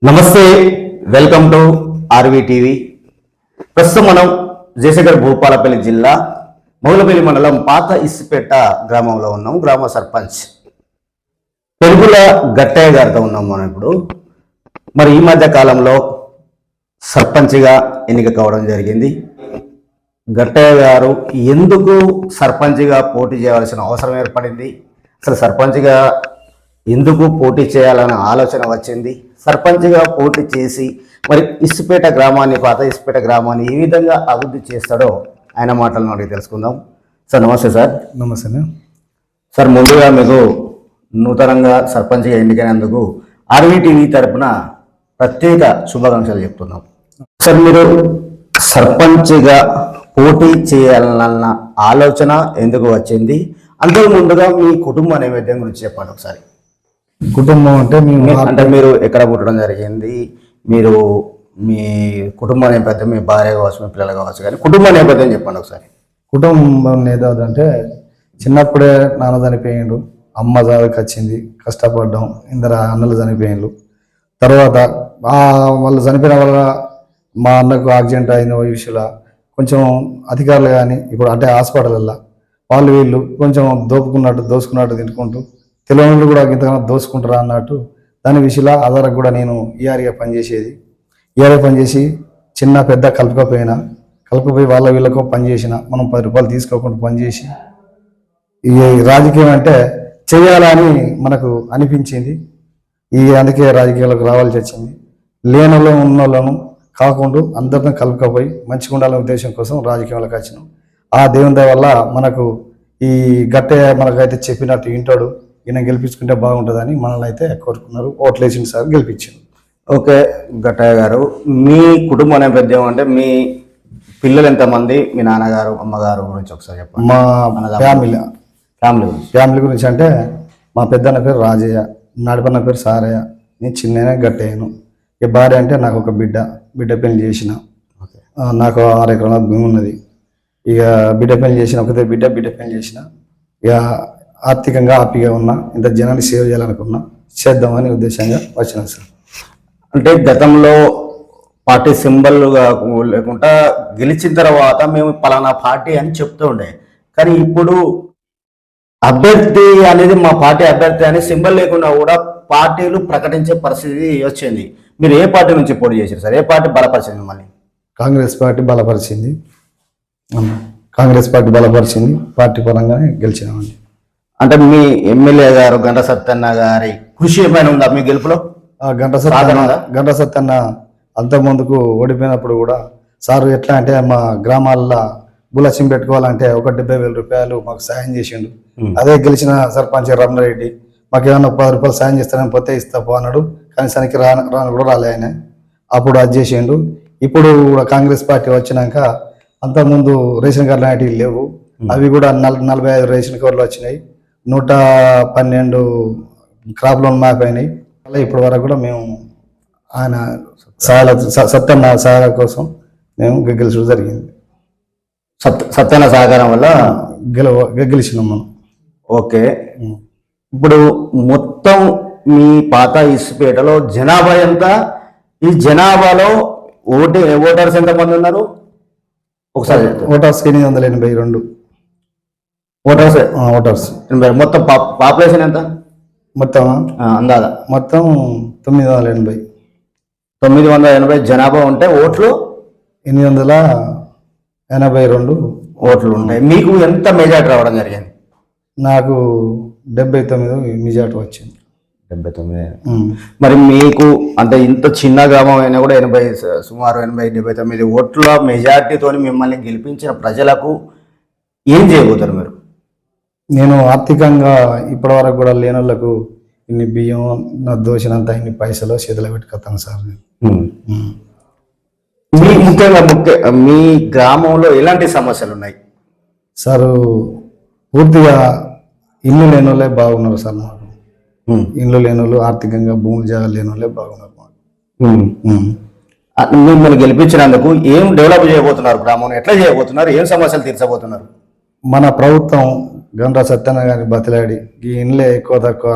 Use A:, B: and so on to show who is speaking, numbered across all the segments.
A: నమస్తే, welcome to RV TV. ప్రస్తుతం మనం జయశంకర్ భూపాలపల్లి జిల్లా మొగలపల్లి మండలం పాత ఇస్సిపేట గ్రామంలో ఉన్నాం. గ్రామ సర్పంచ్ పెరుగుల గట్టయ్య గారితో ఉన్నాం మనం ఇప్పుడు. మరి ఈ మధ్య కాలంలో సర్పంచ్గా ఎన్నిక కావడం జరిగింది. గట్టయ్య గారు ఎందుకు సర్పంచ్గా పోటీ చేయవలసిన అవసరం ఏర్పడింది, అసలు సర్పంచ్గా ఎందుకు పోటీ చేయాలనే ఆలోచన వచ్చింది, సర్పంచ్గా పోటీ చేసి మరి ఇస్సిపేట గ్రామాన్ని, పాత ఇస్సిపేట గ్రామాన్ని ఏ విధంగా అభివృద్ధి చేస్తాడో ఆయన మాటలను అడిగి తెలుసుకుందాం. సార్ నమస్తే. సార్
B: నమస్తే
A: సార్, ముందుగా మీకు నూతనంగా సర్పంచ్గా ఎన్నికైనందుకు ఆర్వీ టీవీ తరపున ప్రత్యేక శుభాకాంక్షలు చెప్తున్నాం. సార్, మీరు సర్పంచ్గా పోటీ చేయాలన్న ఆలోచన ఎందుకు వచ్చింది, అంతకు ముందుగా మీ కుటుంబ నేపథ్యం గురించి చెప్పండి ఒకసారి.
B: కుటుంబం అంటే
A: మీరు ఎక్కడ పుట్టడం జరిగింది, మీరు మీ కుటుంబ నేపథ్యం, మీ భార్య కావచ్చు, మీ పిల్లలు కావచ్చు, కానీ కుటుంబ నేపథ్యం చెప్పండి ఒకసారి.
B: కుటుంబం ఏదంటే చిన్నప్పుడే నాన్న చనిపోయిండు, అమ్మ జాగ్రత్తకి వచ్చింది, కష్టపడ్డాం, ఇందరు అన్నలు చనిపోయిండు. తర్వాత వాళ్ళు చనిపోయిన వల్ల మా అన్నకు యాక్సిడెంట్ అయిన విషయంలో కొంచెం అధికారులు కానీ ఇప్పుడు అంటే హాస్పిటల్లో వాళ్ళు వీళ్ళు కొంచెం దోసుకున్నట్టు తింటుకుంటూ తెలియని కూడా ఇంతకన్నా దోసుకుంటారా అన్నట్టు దాని విషయంలో ఆధారకు కూడా నేను ఈఆర్గా పనిచేసేది. ఈఆర్గా పనిచేసి చిన్న పెద్ద కలుపుకపోయి వాళ్ళ వీళ్ళకు పనిచేసిన మనం 10 రూపాయలు తీసుకోకుండా పనిచేసి ఈ రాజకీయం అంటే చేయాలని మనకు అనిపించింది. అందుకే రాజకీయాలకు రావాల్సి వచ్చింది. లేనలో ఉన్న వాళ్ళను కాకుండా అందరిని కలుపుకపోయి మంచిగా ఉండాలనే ఉద్దేశం కోసం రాజకీయాలకు వచ్చినాం. ఆ దేవుని దయ వల్ల మనకు ఈ గట్టయ్య మనకైతే చెప్పినట్టు వింటాడు, ఈయన గెలిపించుకుంటే బాగుంటుందని మనల్ని అయితే కోరుకున్నారు. ఓట్లు వేసింది సార్, గెలిపించారు.
A: ఓకే గట్టయ్య గారు, మీ కుటుంబ నేపథ్యం అంటే మీ పిల్లలు ఎంతమంది, మీ నాన్నగారు అమ్మగారు గురించి ఒకసారి చెప్పండి.
B: మా ఫ్యామిలీ గురించి అంటే మా పెద్దన్న పేరు రాజయ్య, నడపన్న పేరు సారయ్య, నేను చిన్న గట్టయ్యను. ఇక భార్య అంటే నాకు ఒక బిడ్డ పెళ్లి చేసిన, నాకు 6 ఎకరాల భూమి ఉన్నది. ఇక బిడ్డ పెళ్లి చేసిన, ఒకటే బిడ్డ పెళ్లి చేసిన. ఇక ఆర్థికంగా హ్యాపీగా ఉన్నా, ఇంత జనాన్ని సేవ్ చేయాలనుకున్నా, చేద్దామని ఉద్దేశంగా వచ్చిన సార్.
A: అంటే గతంలో పార్టీ సింబల్గా లేకుండా గెలిచిన తర్వాత మేము పలానా పార్టీ అని చెప్తూ ఉండే, కానీ ఇప్పుడు అభ్యర్థి అనేది మా పార్టీ అభ్యర్థి అని సింబల్ లేకుండా కూడా పార్టీలు ప్రకటించే పరిస్థితి వచ్చింది. మీరు ఏ పార్టీ నుంచి పోటీ చేశారు సార్? ఏ పార్టీ బలపరిచింది మిమ్మల్ని?
B: కాంగ్రెస్ పార్టీ బలపరిచింది. పార్టీ పరంగానే గెలిచినామండి.
A: అంటే మీ ఎమ్మెల్యే గారు గంట సత్యన్న గారి కృషి ఏమైనా ఉందా మీ గెలుపులో?
B: గంట సత్యన్న అంత ముందుకు ఓడిపోయినప్పుడు కూడా సార్ ఎట్లా అంటే మా గ్రామాల్లో బులసిం పెట్టుకోవాలంటే 70,000 రూపాయలు మాకు సాయం చేసిండు. అదే గెలిచిన సర్పంచ్ రమణారెడ్డి మాకు ఏమన్నా 10 రూపాయలు సాయం చేస్తానని పోతే ఇస్తా అన్నాడు, కానీ సనికి రాను కూడా రాలే ఆయన. అప్పుడు అది చేసిండు. ఇప్పుడు కూడా కాంగ్రెస్ పార్టీ వచ్చినాక అంతకుముందు రేషన్ కార్డులు అనేటివి లేవు, అవి కూడా 45 రేషన్ కార్డులు వచ్చినాయి, 112 క్రాప్ లోన్ మ్యాప్ అయినాయి. అలా ఇప్పటి వరకు కూడా మేము ఆయన సత్యన్న సహాయ కోసం మేము గెలిచడం జరిగింది.
A: సత్యన్న సహకారం వల్ల
B: గెలిచినాం మనం.
A: ఓకే, ఇప్పుడు మొత్తం మీ పాత ఇస్సిపేటలో జనాభా ఎంత? ఈ జనాభాలో ఓటర్స్ ఎంతమంది ఉన్నారు ఒకసారి?
B: Voters 882 voters.
A: మొత్తం పాపులేషన్ ఎంత
B: మొత్తం?
A: అందాదా
B: మొత్తం
A: 980 జనాభా ఉంటే ఓట్లు
B: 882 ఓట్లు
A: ఉంటాయి. మీకు ఎంత మెజార్టీ రావడం జరిగింది?
B: నాకు 79 మెజార్టీ వచ్చింది.
A: 79. మరి మీకు అంటే ఇంత చిన్న గ్రామం అయినా కూడా సుమారు 80-79 ఓట్ల మెజార్టీతో మిమ్మల్ని గెలిపించిన ప్రజలకు ఏం చేయబోతారు మీరు?
B: నేను ఆర్థికంగా ఇప్పటి వరకు కూడా లేని వాళ్ళకు ఇన్ని బియ్యం, నా దోషినంత ఇన్ని పైసలు చేతిలో పెట్టుకొస్తాను సార్.
A: ముఖ్యంగా మీ గ్రామంలో ఎలాంటి సమస్యలు ఉన్నాయి
B: సార్? పూర్తిగా ఇల్లు లేని వాళ్ళే బాగున్నారు సార్. మాకు ఇల్లు లేని వాళ్ళు, ఆర్థికంగా భూమి జాగా లేని వాళ్ళే బాగున్నారు మాకు.
A: మిమ్మల్ని గెలిపించినందుకు ఏం డెవలప్ చేయబోతున్నారు? గ్రామం ఎట్లా చేయబోతున్నారు? ఏం సమస్యలు తీర్చబోతున్నారు?
B: మన ప్రభుత్వం గంట సత్యన్న గారిని బతిలాడి ఈ ఇండ్లే ఎక్కువ తక్కువ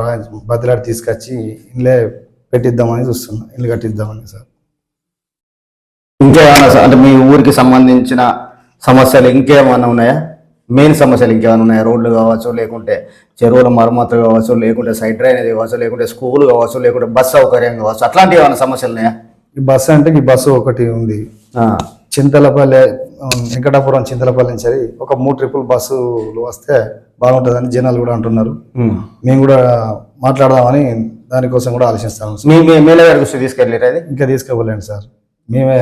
B: బతిలాడి తీసుకొచ్చి ఇండ్లే పెట్టిద్దామని చూస్తున్నాం, ఇల్లు కట్టిద్దామని సార్.
A: ఇంకేమైనా అంటే మీ ఊరికి సంబంధించిన సమస్యలు ఇంకేమైనా ఉన్నాయా? మెయిన్ సమస్యలు ఇంకేమైనా ఉన్నాయా? రోడ్లు కావచ్చు, లేకుంటే చెరువుల మరమ్మతులు కావచ్చు, లేకుంటే సైడ్ డ్రైనేజ్ కావచ్చు, లేకుంటే స్కూల్ కావచ్చు, లేకుంటే బస్ సౌకర్యం కావచ్చు, అట్లాంటివి ఏమైనా సమస్యలు ఉన్నాయా?
B: ఈ బస్సు అంటే ఈ బస్సు ఒకటి ఉంది, చింతలపల్లి వెంకటాపురం చింతలపల్లి నుంచి ఒక 3 ట్రిప్పులు బస్సులు వస్తే బాగుంటుందని జనాలు కూడా అంటున్నారు. మేము కూడా మాట్లాడదామని దానికోసం కూడా ఆలోచిస్తాము.
A: మేలే గారి దృష్టి తీసుకెళ్ళారు అది?
B: ఇంకా తీసుకోలేండి సార్. మేమే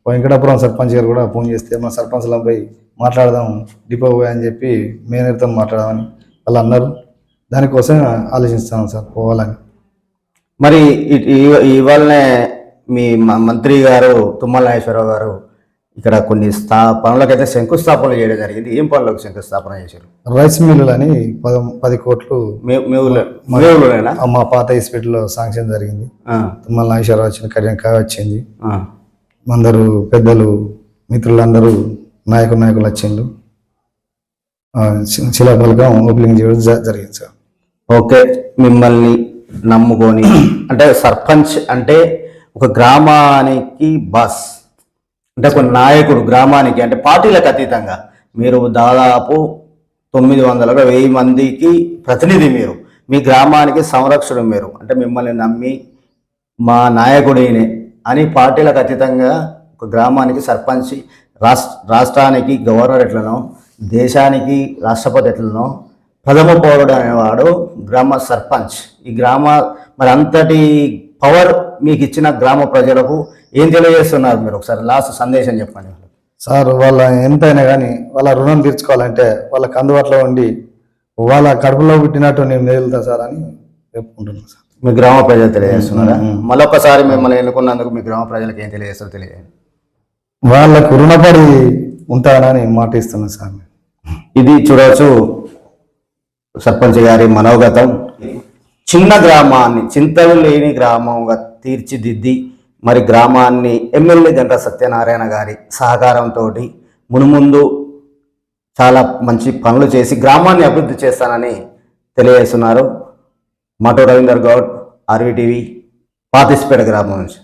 B: వెంకటాపురం సర్పంచ్ గారు కూడా ఫోన్ చేస్తే మా సర్పంచ్లో పోయి మాట్లాడదాం డిపో పోయి అని చెప్పి మేనేజర్తో మాట్లాడదామని వాళ్ళు అన్నారు. దానికోసం ఆలోచిస్తాం సార్ పోవాలని.
A: మరి ఇవాళనే మీ మంత్రి గారు తుమ్మల నాగేశ్వరరావు గారు ఇక్కడ కొన్ని పనులకైతే శంకుస్థాపనలు చేయడం జరిగింది. ఏం పనులకు శంకుస్థాపన చేశారు?
B: రైస్ మిల్లులు అని 10 కోట్లు మా పాత హాస్పిటల్లో శాంక్షన్ జరిగింది. తుమ్మల నాగేశ్వరరావు వచ్చిన కార్యం వచ్చింది. అందరూ పెద్దలు మిత్రులందరూ నాయకులు వచ్చిండు. శిలాఫలకం ఓపెనింగ్ చేయడం జరిగింది సార్.
A: ఓకే, మిమ్మల్ని నమ్ముకొని అంటే సర్పంచ్ అంటే ఒక గ్రామానికి బాస్ అంటే ఒక నాయకుడు గ్రామానికి అంటే పార్టీలకు అతీతంగా మీరు దాదాపు 900-1000 మందికి ప్రతినిధి. మీరు మీ గ్రామానికి సంరక్షకుడు. మీరు అంటే మిమ్మల్ని నమ్మి మా నాయకుడినే అని పార్టీలకు అతీతంగా ఒక గ్రామానికి సర్పంచ్, రాష్ట్రానికి గవర్నర్ ఎట్లనో, దేశానికి రాష్ట్రపతి ఎట్లనో ప్రథమ పౌరుడు అనేవాడు గ్రామ సర్పంచ్. ఈ గ్రామ మరి అంతటి పవర్ మీకు ఇచ్చిన గ్రామ ప్రజలకు ఏం తెలియజేస్తున్నారు మీరు? ఒకసారి లాస్ట్ సందేశం చెప్పండి
B: సార్. వాళ్ళ ఎంతైనా కానీ వాళ్ళ రుణం తీర్చుకోవాలంటే వాళ్ళకి అందుబాటులో ఉండి వాళ్ళ కడుపులో పుట్టినట్టు నేను మేలుతా సార్ అని చెప్పుకుంటున్నాను సార్.
A: మీ గ్రామ ప్రజలు తెలియజేస్తున్నారా? మళ్ళొకసారి మిమ్మల్ని ఎన్నుకున్నందుకు మీ గ్రామ ప్రజలకు ఏం తెలియజేస్తారో తెలియజేయండి.
B: వాళ్ళకు రుణపడి ఉంటానని మాట ఇస్తున్నాను సార్.
A: ఇది చూడవచ్చు సర్పంచ్ గారి మనోగతం. చిన్న గ్రామాన్ని చింతలు లేని గ్రామంగా తీర్చిదిద్ది మరి గ్రామాన్ని ఎమ్మెల్యే గంట సత్యనారాయణ గారి సహకారంతో మునుముందు చాలా మంచి పనులు చేసి గ్రామాన్ని అభివృద్ధి చేస్తానని తెలియజేస్తున్నారు. మాటో రవీందర్ గౌడ్, ఆర్వీటీవీ, పాతిస్పేట గ్రామం నుంచి.